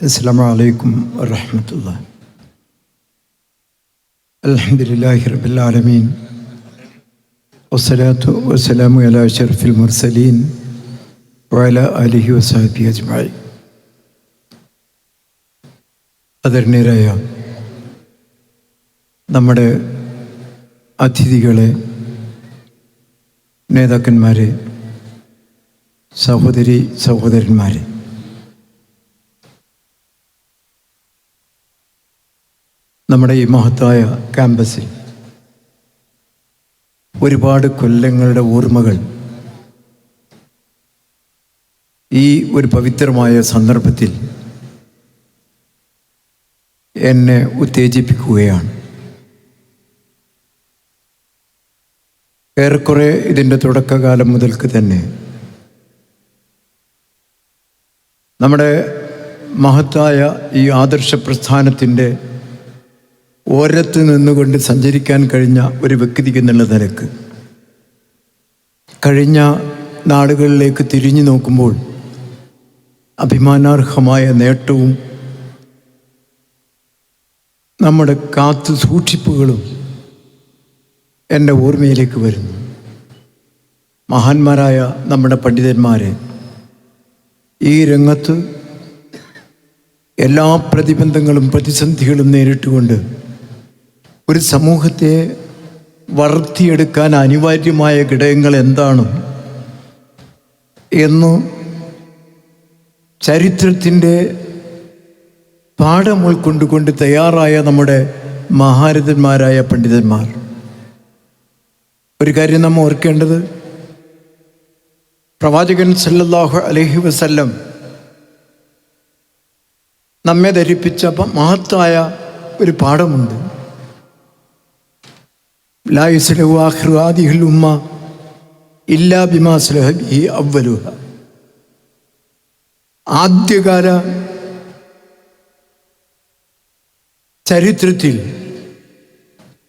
അസ്സലാമു അലൈക്കും വറഹ്മത്തുള്ളാഹി. അൽഹംദുലില്ലാഹി റബ്ബിൽ ആലമീൻ വസ്സലാത്തു വസ്സലാമു അലാ അഷ്റഫിൽ മുർസലീൻ വഅലാ ആലിഹി വസഹ്ബിഹി അജ്മഈൻ. ആദരണീയരായ നമ്മുടെ അതിഥികളെ, നേതാക്കന്മാരെ, സഹോദരി സഹോദരന്മാരെ, നമ്മുടെ ഈ മഹത്തായ ക്യാമ്പസിൽ ഒരുപാട് കൊല്ലങ്ങളുടെ ഓർമ്മകൾ ഈ ഒരു പവിത്രമായ സന്ദർഭത്തിൽ എന്നെ ഉത്തേജിപ്പിക്കുകയാണ്. ഏറെക്കുറെ ഇതിൻ്റെ തുടക്കകാലം മുതൽക്ക് തന്നെ നമ്മുടെ മഹത്തായ ഈ ആദർശ പ്രസ്ഥാനത്തിൻ്റെ ഓരത്ത് നിന്നുകൊണ്ട് സഞ്ചരിക്കാൻ കഴിഞ്ഞ ഒരു വ്യക്തിക്ക് എന്നുള്ള നിലക്ക് കഴിഞ്ഞ നാളുകളിലേക്ക് തിരിഞ്ഞു നോക്കുമ്പോൾ അഭിമാനാർഹമായ നേട്ടവും നമ്മുടെ കാത്തു സൂക്ഷിപ്പുകളും എൻ്റെ ഓർമ്മയിലേക്ക് വരുന്നു. മഹാന്മാരായ നമ്മുടെ പണ്ഡിതന്മാരെ ഈ രംഗത്ത് എല്ലാ പ്രതിബന്ധങ്ങളും പ്രതിസന്ധികളും നേരിട്ടുകൊണ്ട് ഒരു സമൂഹത്തെ വളർത്തിയെടുക്കാൻ അനിവാര്യമായ ഘടകങ്ങൾ എന്താണ് എന്ന് ചരിത്രത്തിൻ്റെ പാഠം ഉൾക്കൊണ്ടുകൊണ്ട് തയ്യാറായ നമ്മുടെ മഹാരഥന്മാരായ പണ്ഡിതന്മാർ. ഒരു കാര്യം നാം ഓർക്കേണ്ടത്, പ്രവാചകൻ സല്ലല്ലാഹു അലൈഹി വസല്ലം നമ്മെ ധരിപ്പിച്ച മഹത്തായ ഒരു പാഠമുണ്ട്. ലാ യുസ്ലഹു ആഖിറു ഹാദിഹിൽ ഉമ്മ ഇല്ലാ ബിമാ അസ്ലഹ ബിഹി അവ്വലുഹ. ആദ്യകാല ചരിത്രത്തിൽ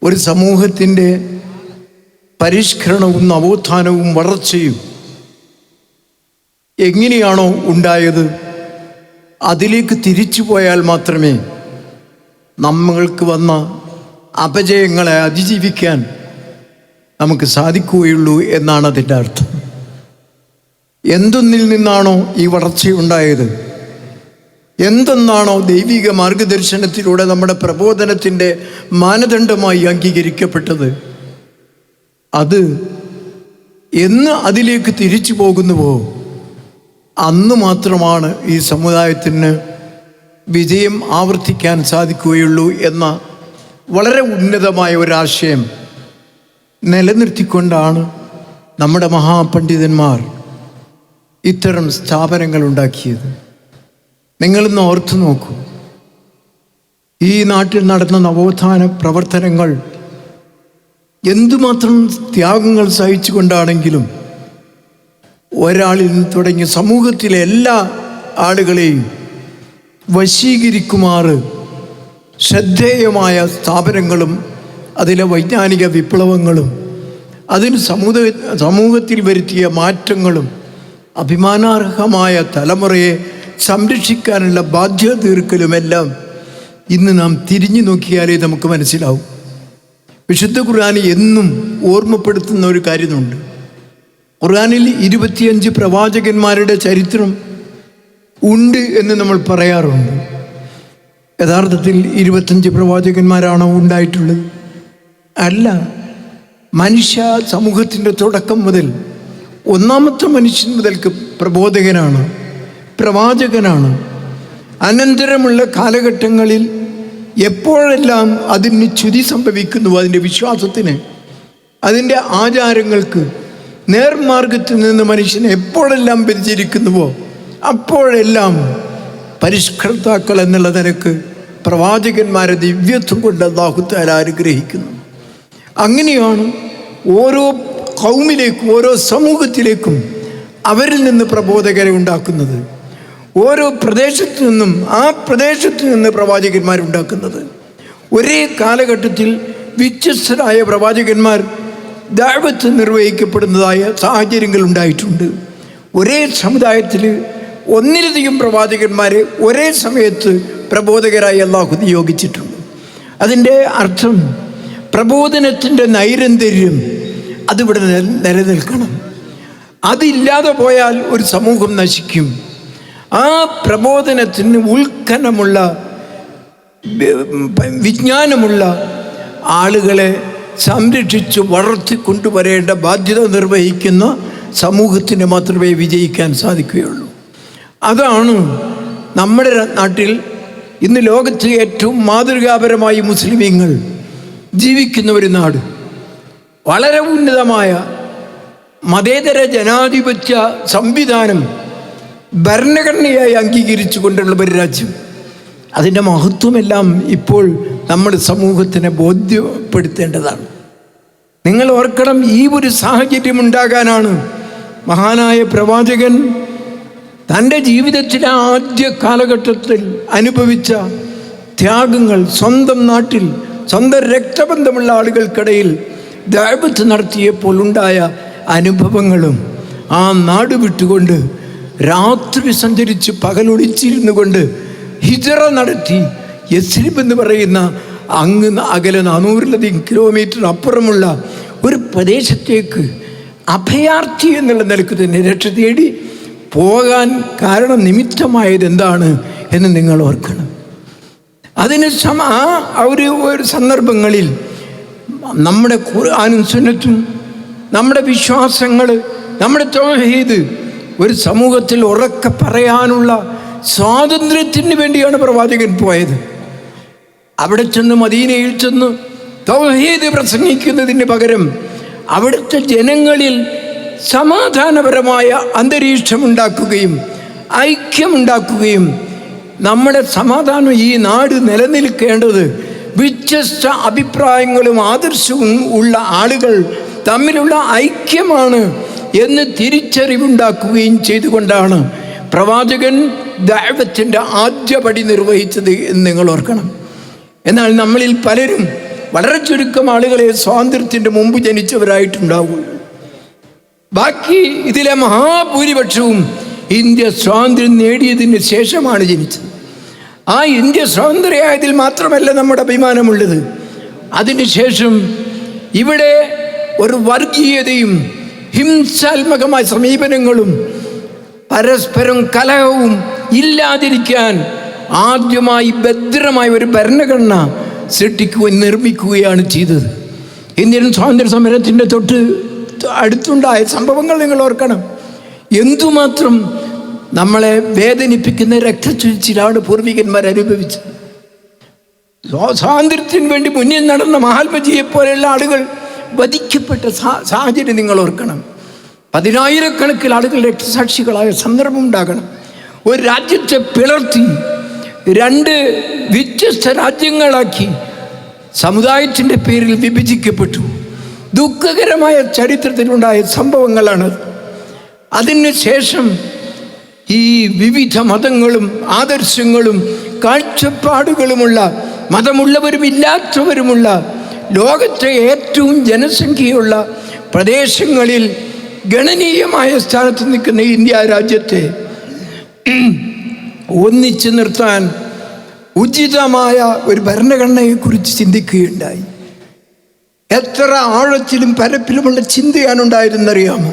ഒരു സമൂഹത്തിൻ്റെ പരിഷ്കരണവും നവോത്ഥാനവും വളർച്ചയും എങ്ങനെയാണോ ഉണ്ടായത് അതിലേക്ക് തിരിച്ചു പോയാൽ മാത്രമേ നമ്മൾക്ക് വന്ന അപജയങ്ങളെ അതിജീവിക്കാൻ നമുക്ക് സാധിക്കുകയുള്ളൂ എന്നാണ് അതിൻ്റെ അർത്ഥം. എന്തൊന്നിൽ നിന്നാണോ ഈ വളർച്ചയുണ്ടായത്, എന്തെന്നാണോ ദൈവിക മാർഗദർശനത്തിലൂടെ നമ്മുടെ പ്രബോധനത്തിൻ്റെ മാനദണ്ഡമായി അംഗീകരിക്കപ്പെട്ടത്, അത് എന്ന് അതിലേക്ക് തിരിച്ചു പോകുന്നുവോ അന്ന് മാത്രമാണ് ഈ സമുദായത്തിന് വിജയം ആവർത്തിക്കാൻ സാധിക്കുകയുള്ളൂ എന്ന വളരെ ഉന്നതമായ ഒരാശയം നിലനിർത്തിക്കൊണ്ടാണ് നമ്മുടെ മഹാപണ്ഡിതന്മാർ ഇത്തരം സ്ഥാപനങ്ങൾ ഉണ്ടാക്കിയത്. നിങ്ങളിന്ന് ഓർത്തു നോക്കൂ, ഈ നാട്ടിൽ നടന്ന നവോത്ഥാന പ്രവർത്തനങ്ങൾ എന്തുമാത്രം ത്യാഗങ്ങൾ സഹിച്ചുകൊണ്ടാണെങ്കിലും ഒരാളിൽ നിന്ന് തുടങ്ങി സമൂഹത്തിലെ എല്ലാ ആളുകളെയും വശീകരിക്കുമാറ് ശ്രദ്ധേയമായ സ്ഥാപനങ്ങളും അതിലെ വൈജ്ഞാനിക വിപ്ലവങ്ങളും അതിന് സമൂഹത്തിൽ വരുത്തിയ മാറ്റങ്ങളും അഭിമാനാർഹമായ തലമുറയെ സംരക്ഷിക്കാനുള്ള ബാധ്യത തീർക്കലുമെല്ലാം ഇന്ന് നാം തിരിഞ്ഞു നോക്കിയാലേ നമുക്ക് മനസ്സിലാവും. വിശുദ്ധ ഖുർആൻ എന്നും ഓർമ്മപ്പെടുത്തുന്ന ഒരു കാര്യമുണ്ട്. ഖുർആനിൽ 25 പ്രവാചകന്മാരുടെ ചരിത്രം ഉണ്ട് എന്ന് നമ്മൾ പറയാറുണ്ട്. യഥാർത്ഥത്തിൽ 25 പ്രവാചകന്മാരാണോ ഉണ്ടായിട്ടുള്ളത്? അല്ല. മനുഷ്യ സമൂഹത്തിൻ്റെ തുടക്കം മുതൽ ഒന്നാമത്തെ മനുഷ്യൻ മുതൽക്ക് പ്രബോധകനാണ്, പ്രവാചകനാണ്. അനന്തരമുള്ള കാലഘട്ടങ്ങളിൽ എപ്പോഴെല്ലാം അതിന് ച്യുതി സംഭവിക്കുന്നു, അതിൻ്റെ വിശ്വാസത്തിന്, അതിൻ്റെ ആചാരങ്ങൾക്ക്, നേർമാർഗത്തിൽ നിന്ന് മനുഷ്യൻ എപ്പോഴെല്ലാം വ്യതിചരിക്കുന്നുവോ അപ്പോഴെല്ലാം പരിഷ്കർത്താക്കൾ എന്നുള്ള നിലക്ക് പ്രവാചകന്മാരെ ദിവ്യത്വം കൊണ്ട് അല്ലാഹു തആല അനുഗ്രഹിക്കുന്നു. അങ്ങനെയാണ് ഓരോ ഖൗമിലേക്കും ഓരോ സമൂഹത്തിലേക്കും അവരിൽ നിന്ന് പ്രബോധകരെ ഉണ്ടാക്കുന്നത്. ഓരോ പ്രദേശത്തു നിന്നും ആ പ്രദേശത്തു നിന്ന് പ്രവാചകന്മാരുണ്ടാക്കുന്നത്. ഒരേ കാലഘട്ടത്തിൽ വ്യത്യസ്തരായ പ്രവാചകന്മാർ ദഅവത്ത് നിർവഹിക്കപ്പെടുന്നതായ സാഹചര്യങ്ങൾ ഉണ്ടായിട്ടുണ്ട്. ഒരേ സമുദായത്തിൽ ഒന്നിലധികം പ്രവാചകന്മാരെ ഒരേ സമയത്ത് പ്രബോധകരായി അള്ളാഹു നിയോഗിച്ചിട്ടുണ്ട്. അതിൻ്റെ അർത്ഥം പ്രബോധനത്തിൻ്റെ നൈരന്തര്യം അതിവിടെ നിലനിൽക്കണം. അതില്ലാതെ പോയാൽ ഒരു സമൂഹം നശിക്കും. ആ പ്രബോധനത്തിന് ഉത്കനമുള്ള വിജ്ഞാനമുള്ള ആളുകളെ സംരക്ഷിച്ച് വളർത്തിക്കൊണ്ടുവരേണ്ട ബാധ്യത നിർവഹിക്കുന്ന സമൂഹത്തിന് മാത്രമേ വിജയിക്കാൻ സാധിക്കുകയുള്ളൂ. അതാണ് നമ്മുടെ നാട്ടിൽ ഇന്ന് ലോകത്ത് ഏറ്റവും മാതൃകാപരമായി മുസ്ലിമീങ്ങൾ ജീവിക്കുന്ന ഒരു നാട്. വളരെ ഉന്നതമായ മതേതര ജനാധിപത്യ സംവിധാനം ഭരണഘടനയായി അംഗീകരിച്ചു കൊണ്ടുള്ള ഒരു രാജ്യം. അതിൻ്റെ മഹത്വമെല്ലാം ഇപ്പോൾ നമ്മൾ സമൂഹത്തിനെ ബോധ്യപ്പെടുത്തേണ്ടതാണ്. നിങ്ങൾ ഓർക്കണം, ഈ ഒരു സാഹചര്യം ഉണ്ടാകാനാണ് മഹാനായ പ്രവാചകൻ തൻ്റെ ജീവിതത്തിലെ ആദ്യ കാലഘട്ടത്തിൽ അനുഭവിച്ച ത്യാഗങ്ങൾ, സ്വന്തം നാട്ടിൽ സ്വന്തം രക്തബന്ധമുള്ള ആളുകൾക്കിടയിൽ ദഅവത്ത് നടത്തിയപ്പോൾ ഉണ്ടായ അനുഭവങ്ങളും ആ നാട് വിട്ടുകൊണ്ട് രാത്രി സഞ്ചരിച്ച് പകലൊളിച്ചിരുന്നു കൊണ്ട് ഹിജറ നടത്തി യസ്രിബ് എന്ന് പറയുന്ന അങ്ങ് അകലെ 400-ലധികം കിലോമീറ്റർ അപ്പുറമുള്ള ഒരു പ്രദേശത്തേക്ക് അഭയാർത്ഥി എന്നുള്ള നിലക്ക് തന്നെ രക്ഷ തേടി പോകാൻ കാരണം നിമിത്തമായത് എന്താണ് എന്ന് നിങ്ങൾ ഓർക്കണം. അതിന് ഒരു സന്ദർഭങ്ങളിൽ നമ്മുടെ ഖുർആനും സുന്നത്തും നമ്മുടെ വിശ്വാസങ്ങൾ, നമ്മുടെ തൗഹീദ് ഒരു സമൂഹത്തിൽ ഉറക്കെ പറയാനുള്ള സ്വാതന്ത്ര്യത്തിന് വേണ്ടിയാണ് പ്രവാചകൻ പോയത്. അവിടെ ചെന്ന് മദീനയിൽ ചെന്ന് തൗഹീദ് പ്രസംഗിക്കുന്നതിന് പകരം അവിടുത്തെ ജനങ്ങളിൽ സമാധാനപരമായ അന്തരീക്ഷമുണ്ടാക്കുകയും ഐക്യമുണ്ടാക്കുകയും നമ്മുടെ സമാധാനം ഈ നാട് നിലനിൽക്കേണ്ടത് വ്യത്യസ്ത അഭിപ്രായങ്ങളും ആദർശവും ഉള്ള ആളുകൾ തമ്മിലുള്ള ഐക്യമാണ് എന്ന് തിരിച്ചറിവുണ്ടാക്കുകയും ചെയ്തുകൊണ്ടാണ് പ്രവാചകൻ ദഅവത്തിൻ്റെ ആദ്യപടി നിർവഹിച്ചത് എന്ന് നിങ്ങൾ ഓർക്കണം. എന്നാൽ നമ്മളിൽ പലരും വളരെ ചുരുക്കം ആളുകളെ സ്വാതന്ത്ര്യത്തിൻ്റെ മുമ്പ് ജനിച്ചവരായിട്ടുണ്ടാവുള്ളൂ. ബാക്കി ഇതിലെ മഹാഭൂരിപക്ഷവും ഇന്ത്യ സ്വാതന്ത്ര്യം നേടിയതിന് ശേഷമാണ് ജനിച്ചത്. ആ ഇന്ത്യ സ്വതന്ത്രയായതിൽ മാത്രമല്ല നമ്മുടെ അഭിമാനമുള്ളത്. അതിനുശേഷം ഇവിടെ ഒരു വർഗീയതയും ഹിംസാത്മകമായ സമീപനങ്ങളും പരസ്പരം കലഹവും ഇല്ലാതിരിക്കാൻ ആദ്യമായി ഭദ്രമായ ഒരു ഭരണഘടന സൃഷ്ടിക്കുകയും നിർമ്മിക്കുകയാണ് ചെയ്തത്. ഇന്ത്യൻ സ്വാതന്ത്ര്യ സമരത്തിൻ്റെ തൊട്ട് അടുത്തുണ്ടായ സംഭവങ്ങൾ നിങ്ങൾ ഓർക്കണം. എന്തുമാത്രം നമ്മളെ വേദനിപ്പിക്കുന്ന രക്തച്ചൊരിച്ചിലാണ് പൂർവികന്മാർ അനുഭവിച്ചത്. സ്വാതന്ത്ര്യത്തിന് വേണ്ടി മുന്നിൽ നടന്ന മഹാത്മജിയെ പോലെയുള്ള ആളുകൾ വധിക്കപ്പെട്ട സാഹചര്യം നിങ്ങൾ ഓർക്കണം. 10,000-കണക്കിന് ആളുകൾ രക്തസാക്ഷികളായ സന്ദർഭം ഉണ്ടാകണം. ഒരു രാജ്യത്തെ പിളർത്തി 2 വ്യത്യസ്ത രാജ്യങ്ങളാക്കി സമുദായത്തിൻ്റെ പേരിൽ വിഭജിക്കപ്പെട്ടു. ദുഃഖകരമായ ചരിത്രത്തിലുണ്ടായ സംഭവങ്ങളാണ്. അതിന് ശേഷം ഈ വിവിധ മതങ്ങളും ആദർശങ്ങളും കാഴ്ചപ്പാടുകളുമുള്ള, മതമുള്ളവരും ഇല്ലാത്തവരുമുള്ള ലോകത്തെ ഏറ്റവും ജനസംഖ്യയുള്ള പ്രദേശങ്ങളിൽ ഗണനീയമായ സ്ഥാനത്ത് നിൽക്കുന്ന ഇന്ത്യ രാജ്യത്തെ ഒന്നിച്ചു നിർത്താൻ ഉചിതമായ ഒരു ഭരണഘടനയെക്കുറിച്ച് ചിന്തിക്കുകയുണ്ടായി. എത്ര ആഴത്തിലും പരപ്പിലുമുള്ള ചിന്തയാണ് ഉണ്ടായിരുന്നറിയാമോ?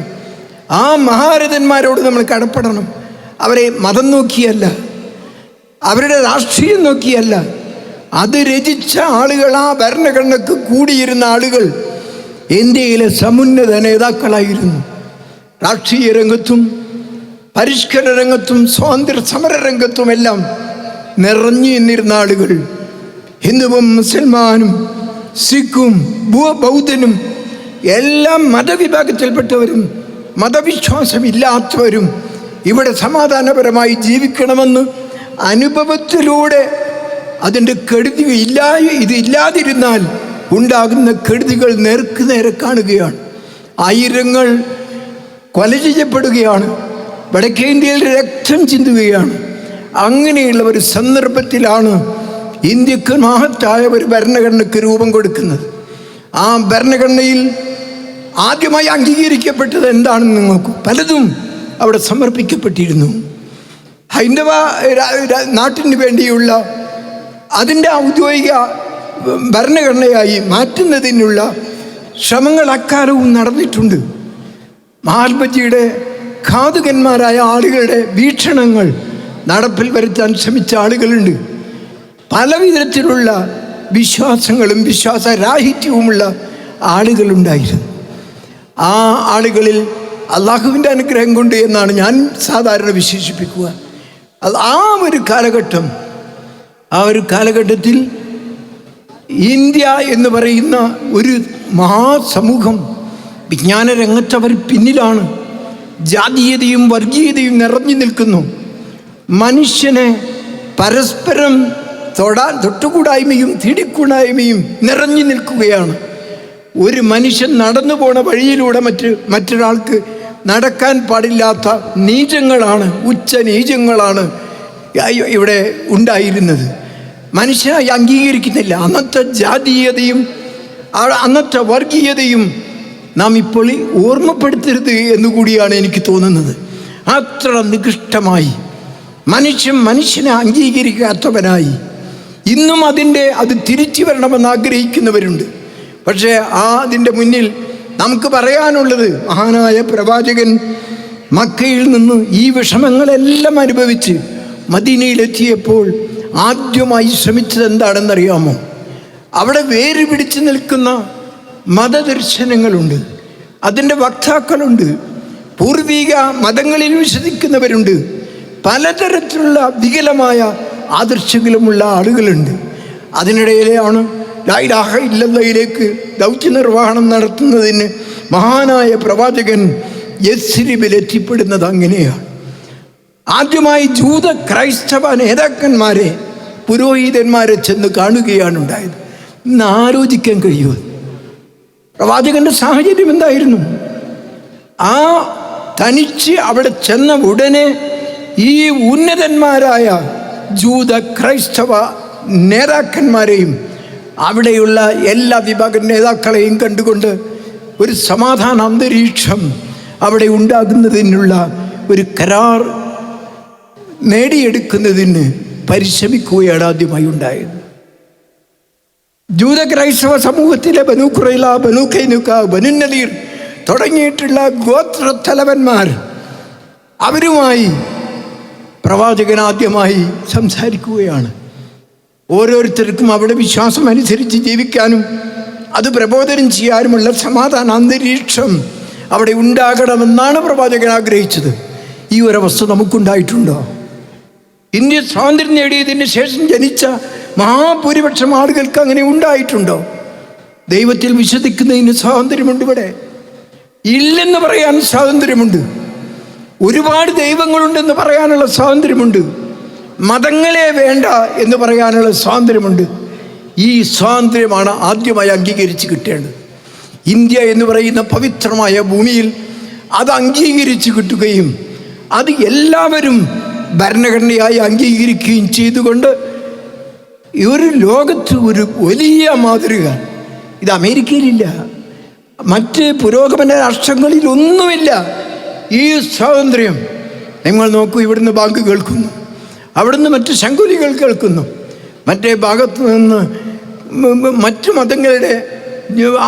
ആ മഹാരഥന്മാരോട് നമ്മൾ കടപ്പെടണം. അവരെ മതം നോക്കിയല്ല, അവരുടെ രാഷ്ട്രീയം നോക്കിയല്ല, അത് രചിച്ച ആളുകൾ, ആ ഭരണഘടനക്ക് കൂടിയിരുന്ന ആളുകൾ ഇന്ത്യയിലെ സമുന്നത നേതാക്കളായിരുന്നു. രാഷ്ട്രീയ രംഗത്തും പരിഷ്കരണ രംഗത്തും സ്വാതന്ത്ര്യ സമര രംഗത്തുമെല്ലാം നിറഞ്ഞു നിന്നിരുന്ന ആളുകൾ. ഹിന്ദുവും മുസൽമാനും സിഖും ബൗദ്ധനും എല്ലാം മതവിഭാഗത്തിൽപ്പെട്ടവരും മതവിശ്വാസമില്ലാത്തവരും ഇവിടെ സമാധാനപരമായി ജീവിക്കണമെന്ന് അനുഭവത്തിലൂടെ അതിൻ്റെ കെടുതി ഇതില്ലാതിരുന്നാൽ ഉണ്ടാകുന്ന കെടുതികൾ നേർക്കുനേരെ കാണുകയാണ്. ആയിരങ്ങൾ കൊല ചെയ്യപ്പെടുകയാണ്, വടക്കേ ഇന്ത്യയിൽ രക്തം ചിന്തുകയാണ്. അങ്ങനെയുള്ള ഒരു സന്ദർഭത്തിലാണ് ഇന്ത്യക്ക് മഹത്തായ ഒരു ഭരണഘടനയ്ക്ക് രൂപം കൊടുക്കുന്നത്. ആ ഭരണഘടനയിൽ ആദ്യമായി അംഗീകരിക്കപ്പെട്ടത് എന്താണെന്ന് നിങ്ങൾക്ക് പലതും അവിടെ സമർപ്പിക്കപ്പെട്ടിരുന്നു. ഹൈന്ദവ നാട്ടിന് വേണ്ടിയുള്ള അതിൻ്റെ ഔദ്യോഗിക ഭരണഘടനയായി മാറ്റുന്നതിനുള്ള ശ്രമങ്ങൾ അക്കാലവും നടന്നിട്ടുണ്ട്. മഹാത്മജിയുടെ ഘാതുകന്മാരായ ആളുകളുടെ വീക്ഷണങ്ങൾ നടപ്പിൽ വരുത്താൻ ശ്രമിച്ച ആളുകളുണ്ട്. പല വിധത്തിലുള്ള വിശ്വാസങ്ങളും വിശ്വാസരാഹിത്യവുമുള്ള ആളുകളുണ്ടായിരുന്നു. ആ ആളുകളിൽ അള്ളാഹുവിൻ്റെ അനുഗ്രഹം കൊണ്ട് എന്നാണ് ഞാൻ സാധാരണ വിശേഷിപ്പിക്കുക. ആ ഒരു കാലഘട്ടത്തിൽ ഇന്ത്യ എന്ന് പറയുന്ന ഒരു മഹാസമൂഹം വിജ്ഞാന രംഗത്ത് അവർ പിന്നിലാണ്. ജാതീയതയും വർഗീയതയും നിറഞ്ഞു നിൽക്കുന്നു. മനുഷ്യനെ പരസ്പരം തൊട്ടുകൂടായ്മയും തീടിക്കൂടായ്മയും നിറഞ്ഞു നിൽക്കുകയാണ്. ഒരു മനുഷ്യൻ നടന്നു പോണ വഴിയിലൂടെ മറ്റൊരാൾക്ക് നടക്കാൻ പാടില്ലാത്ത നീചങ്ങളാണ്, ഉച്ച നീചങ്ങളാണ് ഇവിടെ ഉണ്ടായിരുന്നത്. മനുഷ്യനായി അംഗീകരിക്കുന്നില്ല. അന്നത്തെ ജാതീയതയും അന്നത്തെ വർഗീയതയും നാം ഇപ്പോൾ ഓർമ്മപ്പെടുത്തരുത് എന്നുകൂടിയാണ് എനിക്ക് തോന്നുന്നത്. അത്ര നികൃഷ്ടമായി മനുഷ്യനെ അംഗീകരിക്കാത്തവനായി ഇന്നും അത് തിരിച്ചു വരണമെന്ന് ആഗ്രഹിക്കുന്നവരുണ്ട്. പക്ഷേ അതിൻ്റെ മുന്നിൽ നമുക്ക് പറയാനുള്ളത്, മഹാനായ പ്രവാചകൻ മക്കയിൽ നിന്ന് ഈ വിഷമങ്ങളെല്ലാം അനുഭവിച്ച് മദീനയിലെത്തിയപ്പോൾ ആദ്യമായി ശ്രമിച്ചത് എന്താണെന്നറിയാമോ? അവിടെ വേര് പിടിച്ചു നിൽക്കുന്ന മതദർശനങ്ങളുണ്ട്, അതിൻ്റെ വക്താക്കളുണ്ട്, പൂർവിക മതങ്ങളിൽ വിശ്വസിക്കുന്നവരുണ്ട്, പലതരത്തിലുള്ള വികലമായ ആദർശങ്ങളുമുള്ള ആളുകളുണ്ട്. അതിനിടയിലാണ് ലാ ഇലാഹ ഇല്ലല്ലാഹിലേക്ക് ദൗത്യ നിർവഹണം നടത്തുന്നതിന് മഹാനായ പ്രവാചകൻ യസ്രിബിൽ എത്തിപ്പെടുന്നത്. അങ്ങനെയാണ് ആദ്യമായി ജൂത ക്രൈസ്തവ നേതാക്കന്മാരെ, പുരോഹിതന്മാരെ ചെന്ന് കാണുകയാണ് ഉണ്ടായത്. ഇന്ന് ആലോചിക്കാൻ കഴിയുമോ? പ്രവാചകന്റെ സാഹചര്യം എന്തായിരുന്നു? തനിച്ച് അവിടെ ചെന്ന ഉടനെ ഈ ഉന്നതന്മാരായ ജൂത ക്രൈസ്തവ നേതാക്കന്മാരെയും അവിടെയുള്ള എല്ലാ വിഭാഗ നേതാക്കളെയും കണ്ടുകൊണ്ട് ഒരു സമാധാന അന്തരീക്ഷം അവിടെ ഉണ്ടാകുന്നതിനുള്ള ഒരു കരാർ നേടിയെടുക്കുന്നതിന് പരിശ്രമിക്കുകയാണ് ആദ്യമായി ഉണ്ടായത്. ജൂത ക്രൈസ്തവ സമൂഹത്തിലെ ബനൂ ഖുറൈള, ബനൂ ഖൈനുക, ബനൂ നദീർ തുടങ്ങിയിട്ടുള്ള ഗോത്രത്തലവന്മാർ, അവരുമായി പ്രവാചകൻ ആദ്യമായി സംസാരിക്കുകയാണ്. ഓരോരുത്തർക്കും അവിടെ വിശ്വാസം അനുസരിച്ച് ജീവിക്കാനും അത് പ്രബോധനം ചെയ്യാനുമുള്ള സമാധാന അന്തരീക്ഷം അവിടെ ഉണ്ടാകണമെന്നാണ് പ്രവാചകൻ ആഗ്രഹിച്ചത്. ഈ ഒരവസ്ഥ നമുക്കുണ്ടായിട്ടുണ്ടോ? ഇന്ത്യ സ്വാതന്ത്ര്യം നേടിയതിന് ശേഷം ജനിച്ച മഹാഭൂരിപക്ഷം ആളുകൾക്ക് അങ്ങനെ ഉണ്ടായിട്ടുണ്ടോ? ദൈവത്തിൽ വിശ്വസിക്കുന്നതിന് സ്വാതന്ത്ര്യമുണ്ട്. ഇവിടെ ഇല്ലെന്ന് പറയാൻ സ്വാതന്ത്ര്യമുണ്ട്. ഒരുപാട് ദൈവങ്ങളുണ്ടെന്ന് പറയാനുള്ള സ്വാതന്ത്ര്യമുണ്ട്. മതങ്ങളെ വേണ്ട എന്ന് പറയാനുള്ള സ്വാതന്ത്ര്യമുണ്ട്. ഈ സ്വാതന്ത്ര്യമാണ് ആദ്യമായി അംഗീകരിച്ച് കിട്ടേണ്ടത്. ഇന്ത്യ എന്ന് പറയുന്ന പവിത്രമായ ഭൂമിയിൽ അത് അംഗീകരിച്ച് കിട്ടുകയും അത് എല്ലാവരും ഭരണഘടനയായി അംഗീകരിക്കുകയും ചെയ്തുകൊണ്ട് ഒരു ലോകത്ത് ഒരു വലിയ മാതൃക ഇത് അമേരിക്കയിലില്ല, മറ്റ് പുരോഗമന രാഷ്ട്രങ്ങളിലൊന്നുമില്ല. ഈ സ്വാതന്ത്ര്യം നിങ്ങൾ നോക്കൂ, ഇവിടുന്ന് ബാങ്ക് കേൾക്കുന്നു, അവിടുന്ന് മറ്റ് ശങ്കുലികൾ കേൾക്കുന്നു, മറ്റേ ഭാഗത്തു നിന്ന് മറ്റു മതങ്ങളുടെ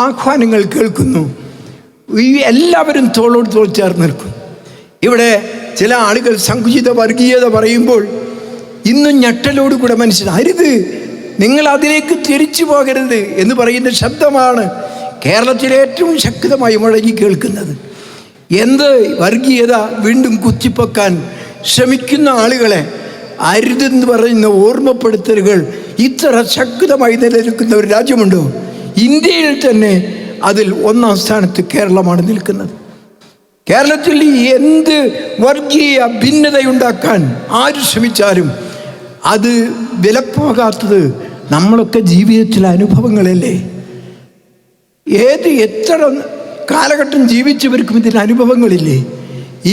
ആഹ്വാനങ്ങൾ കേൾക്കുന്നു. ഈ എല്ലാവരും തോളോട് തോൾ ചേർന്ന് നിൽക്കും. ഇവിടെ ചില ആളുകൾ സങ്കുചിത വർഗീയത പറയുമ്പോൾ ഇന്നും ഞെട്ടലോടുകൂടെ അരുത്, നിങ്ങൾ അതിലേക്ക് തിരിച്ചു പോകരുത് എന്ന് പറയുന്ന ശബ്ദമാണ് കേരളത്തിലെ ഏറ്റവും ശക്തമായി മുഴങ്ങി കേൾക്കുന്നത്. എന്ത് വർഗീയത വീണ്ടും കുത്തിപ്പൊക്കാൻ ശ്രമിക്കുന്ന ആളുകളെ അരുതെന്ന് പറയുന്ന ഓർമ്മപ്പെടുത്തലുകൾ ഇത്ര ശക്തമായി നിലനിൽക്കുന്ന ഒരു രാജ്യമുണ്ടോ? ഇന്ത്യയിൽ തന്നെ അതിൽ ഒന്നാം സ്ഥാനത്ത് കേരളമാണ് നിൽക്കുന്നത്. കേരളത്തിൽ എന്ത് വർഗീയ ഭിന്നതയുണ്ടാക്കാൻ ആര് ശ്രമിച്ചാലും അത് വിലപ്പോകാത്തത് നമ്മളൊക്കെ ജീവിതത്തിലെ അനുഭവങ്ങളല്ലേ. എത്ര കാലഘട്ടം ജീവിച്ചവർക്കും ഇതിന് അനുഭവങ്ങളില്ലേ?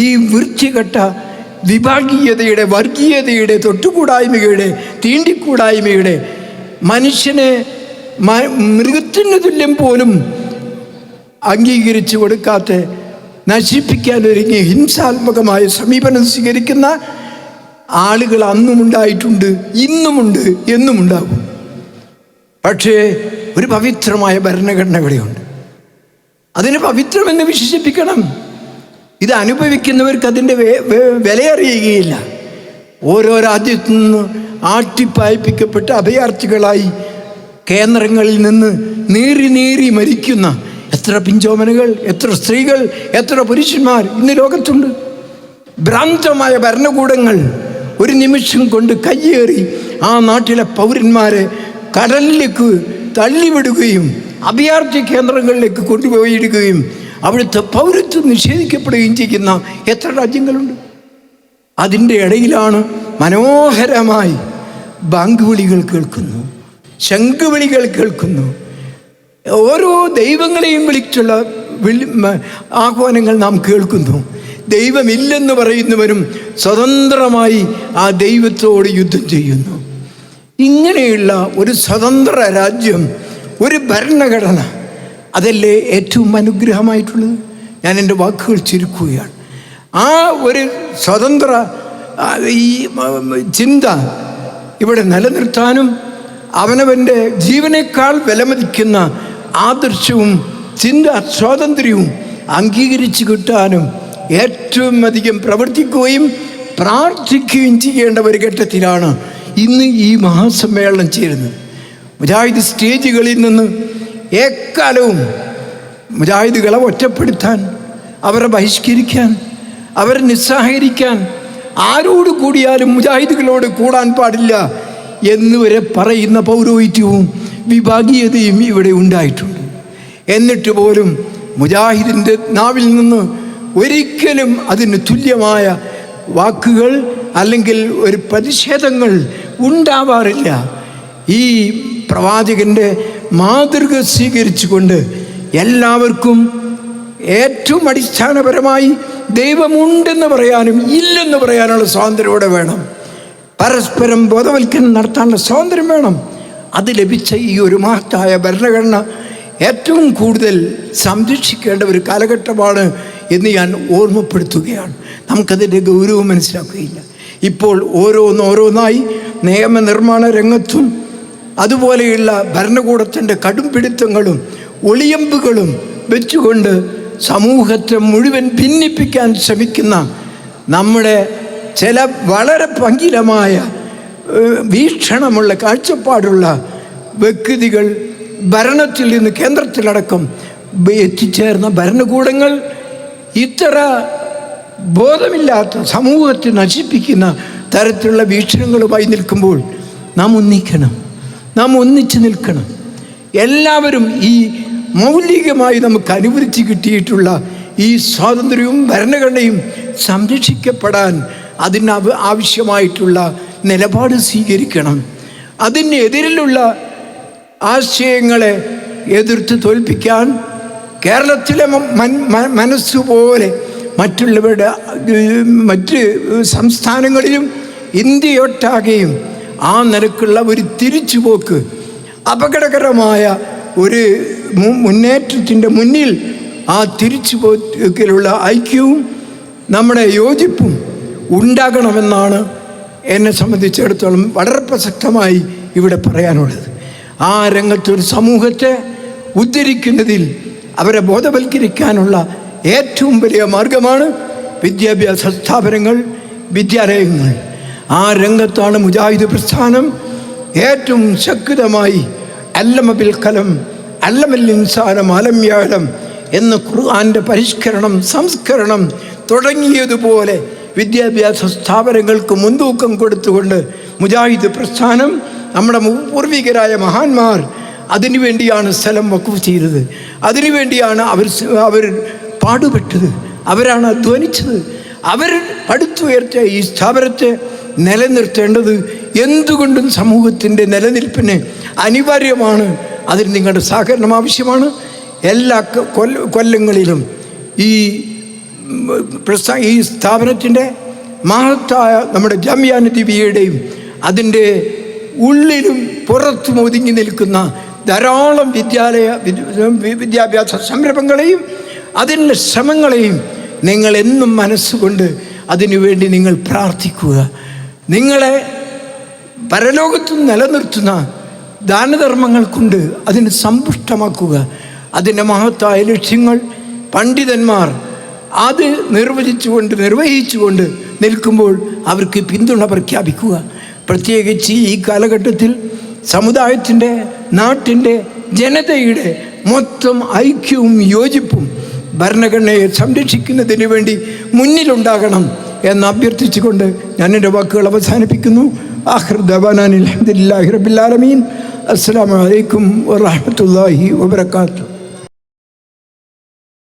ഈ വൃത്തികെട്ട വിഭാഗീയതയുടെ, വർഗീയതയുടെ, തൊട്ടുകൂടായ്മയുടെ, തീണ്ടിക്കൂടായ്മയുടെ, മനുഷ്യനെ മൃഗത്തിന് തുല്യം പോലും അംഗീകരിച്ചു കൊടുക്കാത്ത, നശിപ്പിക്കാനൊരുങ്ങി ഹിംസാത്മകമായ സമീപനം സ്വീകരിക്കുന്ന ആളുകൾ അന്നും ഉണ്ടായിട്ടുണ്ട്, ഇന്നുമുണ്ട്, എന്നുമുണ്ടാകും. പക്ഷേ ഒരു പവിത്രമായ ഭരണഘടന ഇവിടെയുണ്ട്. അതിനെ പവിത്രമെന്ന് വിശേഷിപ്പിക്കണം. ഇത് അനുഭവിക്കുന്നവർക്ക് അതിൻ്റെ വിലയറിയുകയില്ല. ഓരോ രാജ്യത്തു നിന്ന് ആട്ടിപ്പായിപ്പിക്കപ്പെട്ട അഭയാർത്ഥികളായി കേന്ദ്രങ്ങളിൽ നിന്ന് നീറി മരിക്കുന്ന എത്ര പിഞ്ചോമനകൾ, എത്ര സ്ത്രീകൾ, എത്ര പുരുഷന്മാർ ഇന്ന് ലോകത്തുണ്ട്. ഭ്രാന്തമായ ഭരണകൂടങ്ങൾ ഒരു നിമിഷം കൊണ്ട് കയ്യേറി ആ നാട്ടിലെ പൗരന്മാരെ കടലിലേക്ക് തള്ളിവിടുകയും അഭയാർത്ഥി കേന്ദ്രങ്ങളിലേക്ക് കൊണ്ടുപോയിടുകയും അവിടുത്തെ പൗരത്വം നിഷേധിക്കപ്പെടുകയും ചെയ്യുന്ന എത്ര രാജ്യങ്ങളുണ്ട്. അതിൻ്റെ ഇടയിലാണ് മനോഹരമായി ബാങ്ക് വിളികൾ കേൾക്കുന്നു, ശംഖുവിളികൾ കേൾക്കുന്നു. ഓരോ ദൈവങ്ങളെയും വിളിച്ചുള്ള ആഹ്വാനങ്ങൾ നാം കേൾക്കുന്നു. ദൈവമില്ലെന്ന് പറയുന്നവരും സ്വതന്ത്രമായി ആ ദൈവത്തോട് യുദ്ധം ചെയ്യുന്നു. ഇങ്ങനെയുള്ള ഒരു സ്വതന്ത്ര രാജ്യം, ഒരു ഭരണഘടന, അതല്ലേ ഏറ്റവും അനുഗ്രഹമായിട്ടുള്ളത്. ഞാൻ എൻ്റെ വാക്കുകൾ ചുരുക്കുകയാണ്. ആ ഒരു സ്വതന്ത്ര ഈ ചിന്ത ഇവിടെ നിലനിർത്താനും അവനവൻ്റെ ജീവനേക്കാൾ വിലമതിക്കുന്ന ആദർശവും സ്വാതന്ത്ര്യവും അംഗീകരിച്ചു കിട്ടാനും ഏറ്റവും അധികം പ്രവർത്തിക്കുകയും പ്രാർത്ഥിക്കുകയും ചെയ്യേണ്ട ഒരു ഘട്ടത്തിലാണ് ഇന്ന് ഈ മഹാസമ്മേളനം ചേരുന്നത്. മുജാഹിദ് സ്റ്റേജുകളിൽ നിന്ന് എക്കാലവും മുജാഹിദുകളെ ഒറ്റപ്പെടുത്താൻ, അവരെ ബഹിഷ്കരിക്കാൻ, അവരെ നിസ്സഹകരിക്കാൻ, ആരോട് കൂടിയാലും മുജാഹിദുകളോട് കൂടാൻ പാടില്ല എന്നുവരെ പറയുന്ന പൗരോഹിത്യവും വിഭാഗീയതയും ഇവിടെ ഉണ്ടായിട്ടുണ്ട്. എന്നിട്ട് പോലും മുജാഹിദിൻ്റെ നാവിൽ നിന്ന് ഒരിക്കലും അതിന് തുല്യമായ വാക്കുകൾ അല്ലെങ്കിൽ ഒരു പ്രതിഷേധങ്ങൾ ഉണ്ടാവാറില്ല. ഈ പ്രവാചകൻ്റെ മാതൃക സ്വീകരിച്ചുകൊണ്ട് എല്ലാവർക്കും ഏറ്റവും അടിസ്ഥാനപരമായി ദൈവമുണ്ടെന്ന് പറയാനും ഇല്ലെന്ന് പറയാനുള്ള സ്വാതന്ത്ര്യം ഇവിടെ വേണം. പരസ്പരം ബോധവൽക്കരണം നടത്താനുള്ള സ്വാതന്ത്ര്യം വേണം. അത് ലഭിച്ച ഈ ഒരു മഹത്തായ ഭരണഘടന ഏറ്റവും കൂടുതൽ സംരക്ഷിക്കേണ്ട ഒരു കാലഘട്ടമാണ് എന്ന് ഞാൻ ഓർമ്മപ്പെടുത്തുകയാണ്. നമുക്കതിൻ്റെ ഗൗരവം മനസ്സിലാക്കുകയില്ല. ഇപ്പോൾ ഓരോന്നായി നിയമനിർമ്മാണ രംഗത്തും അതുപോലെയുള്ള ഭരണകൂടത്തിൻ്റെ കടുംപിടുത്തങ്ങളും ഒളിയമ്പുകളും വെച്ചുകൊണ്ട് സമൂഹത്തെ മുഴുവൻ ഭിന്നിപ്പിക്കാൻ ശ്രമിക്കുന്ന നമ്മുടെ ചില വളരെ പങ്കിലമായ വീക്ഷണമുള്ള കാഴ്ചപ്പാടുള്ള വ്യക്തികൾ ഭരണത്തിൽ നിന്ന് കേന്ദ്രത്തിലടക്കം എത്തിച്ചേർന്ന ഭരണകൂടങ്ങൾ ഇത്ര ബോധമില്ലാത്ത സമൂഹത്തെ നശിപ്പിക്കുന്ന തരത്തിലുള്ള വീക്ഷണങ്ങളുമായി നിൽക്കുമ്പോൾ നാം ഒന്നിക്കണം, നാം ഒന്നിച്ചു നിൽക്കണം. എല്ലാവരും ഈ മൗലികമായി നമുക്ക് അനുവദിച്ച് കിട്ടിയിട്ടുള്ള ഈ സ്വാതന്ത്ര്യവും ഭരണഘടനയും സംരക്ഷിക്കപ്പെടാൻ അതിന് ആവശ്യമായിട്ടുള്ള നിലപാട് സ്വീകരിക്കണം. അതിനെതിരിലുള്ള ആശയങ്ങളെ എതിർത്ത് തോൽപ്പിക്കാൻ കേരളത്തിലെ മനസ്സുപോലെ മറ്റുള്ളവരുടെ മറ്റ് സംസ്ഥാനങ്ങളിലും ഇന്ത്യയൊട്ടാകെയും ആ നിലക്കുള്ള ഒരു തിരിച്ചുപോക്ക്, അപകടകരമായ ഒരു മുന്നേറ്റത്തിൻ്റെ മുന്നിൽ ആ തിരിച്ചുപോക്കിലുള്ള ഐക്യവും നമ്മുടെ യോജിപ്പും ഉണ്ടാകണമെന്നാണ് എന്നെ സംബന്ധിച്ചിടത്തോളം വളരെ പ്രസക്തമായി ഇവിടെ പറയാനുള്ളത്. ആ രംഗത്തൊരു സമൂഹത്തെ ഉദ്ധരിക്കുന്നതിൽ അവരെ ബോധവൽക്കരിക്കാനുള്ള ഏറ്റവും വലിയ മാർഗമാണ് വിദ്യാഭ്യാസ സ്ഥാപനങ്ങൾ, വിദ്യാലയങ്ങൾ. ആ രംഗത്താണ് മുജാഹിദ് പ്രസ്ഥാനം ഏറ്റവും ശക്തമായി അല്ലമ ബിൽ കലം അല്ലമൽ ഇൻസാനം അലംയാലം എന്ന ഖുർആൻ്റെ പരിഷ്കരണം, സംസ്കരണം തുടങ്ങിയതുപോലെ വിദ്യാഭ്യാസ സ്ഥാപനങ്ങൾക്ക് മുൻതൂക്കം കൊടുത്തുകൊണ്ട് മുജാഹിദ് പ്രസ്ഥാനം, നമ്മുടെ പൂർവികരായ മഹാന്മാർ അതിനുവേണ്ടിയാണ് സ്ഥലം വഖഫ് ചെയ്തത്. അതിനുവേണ്ടിയാണ് അവർ പാടുപെട്ടത്, അവരാണ് അധ്വാനിച്ചത്. അവർ പടുത്തുയർത്തിയ ഈ സ്ഥാപനത്തെ നിലനിർത്തേണ്ടത് എന്തുകൊണ്ടും സമൂഹത്തിൻ്റെ നിലനിൽപ്പിന് അനിവാര്യമാണ്. അതിന് നിങ്ങളുടെ സഹകരണം ആവശ്യമാണ്. എല്ലാ കൊല്ലങ്ങളിലും ഈ സ്ഥാപനത്തിൻ്റെ മഹത്തായ നമ്മുടെ ജാമിഅ നബവിയുടെയും അതിൻ്റെ ഉള്ളിലും പുറത്തും ഒതുങ്ങി നിൽക്കുന്ന ധാരാളം വിദ്യാഭ്യാസ സംരംഭങ്ങളെയും അതിൻ്റെ ശ്രമങ്ങളെയും നിങ്ങൾ എന്നും മനസ്സുകൊണ്ട് അതിനുവേണ്ടി നിങ്ങൾ പ്രാർത്ഥിക്കുക. നിങ്ങളെ പരലോകത്ത് നിലനിർത്തുന്ന ദാനധർമ്മങ്ങൾ കൊണ്ട് അതിനെ സമ്പുഷ്ടമാക്കുക. അതിൻ്റെ മഹത്തായ ലക്ഷ്യങ്ങൾ പണ്ഡിതന്മാർ അത് നിർവഹിച്ചുകൊണ്ട് നിൽക്കുമ്പോൾ അവർക്ക് പിന്തുണ പ്രഖ്യാപിക്കുക. പ്രത്യേകിച്ച് ഈ കാലഘട്ടത്തിൽ സമുദായത്തിൻ്റെ, നാട്ടിൻ്റെ, ജനതയുടെ മൊത്തം ഐക്യവും യോജിപ്പും ഭരണഘടനയെ സംരക്ഷിക്കുന്നതിന് വേണ്ടി മുന്നിലുണ്ടാകണം എന്ന് അഭ്യർത്ഥിച്ചുകൊണ്ട് ഞാൻ എൻ്റെ വാക്കുകൾ അവസാനിപ്പിക്കുന്നു. ആഖിർ ദഅ്വാനാ അൽഹംദുലില്ലാഹി റബ്ബിൽ ആലമീൻ. അസ്സലാമു അലൈക്കും വറഹ്മത്തുള്ളാഹി വബറകാതുഹു.